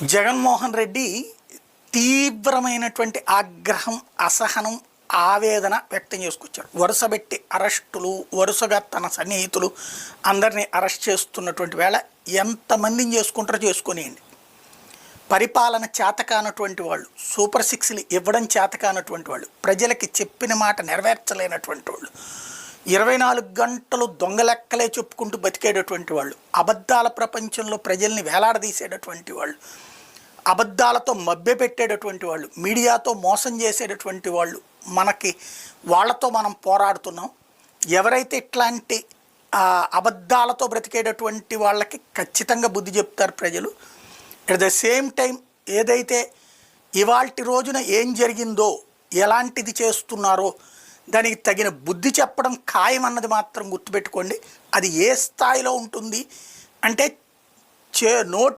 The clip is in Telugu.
జగన్మోహన్ రెడ్డి తీవ్రమైనటువంటి ఆగ్రహం, అసహనం, ఆవేదన వ్యక్తం చేసుకొచ్చారు. వరుసబెట్టి అరెస్టులు, వరుసగా తన సన్నిహితులు అందరినీ అరెస్ట్ చేస్తున్నటువంటి వేళ ఎంతమందిని చేసుకుంటారో చేసుకొనియండి. పరిపాలన చేతకానటువంటి వాళ్ళు, సూపర్ సిక్స్లు ఇవ్వడం చేతకానటువంటి వాళ్ళు, ప్రజలకి చెప్పిన మాట నెరవేర్చలేనటువంటి వాళ్ళు, 24 గంటలు దొంగలెక్కలే చెప్పుకుంటూ బతికేటటువంటి వాళ్ళు, అబద్ధాల ప్రపంచంలో ప్రజల్ని వేలాడదీసేటటువంటి వాళ్ళు, అబద్ధాలతో మభ్యపెట్టేటటువంటి వాళ్ళు, మీడియాతో మోసం చేసేటటువంటి వాళ్ళు, వాళ్ళతో మనం పోరాడుతున్నాం. ఎవరైతే ఇట్లాంటి అబద్ధాలతో బ్రతికేటటువంటి వాళ్ళకి ఖచ్చితంగా బుద్ధి చెప్తారు ప్రజలు. ఎట్ ద సేమ్ టైం ఏదైతే ఇవాల్టి రోజున ఏం జరిగిందో, ఎలాంటిది చేస్తున్నారో దానికి తగిన బుద్ధి చెప్పడం ఖాయం అన్నది మాత్రం గుర్తుపెట్టుకోండి. అది ఏ స్థాయిలో ఉంటుంది అంటే నోట్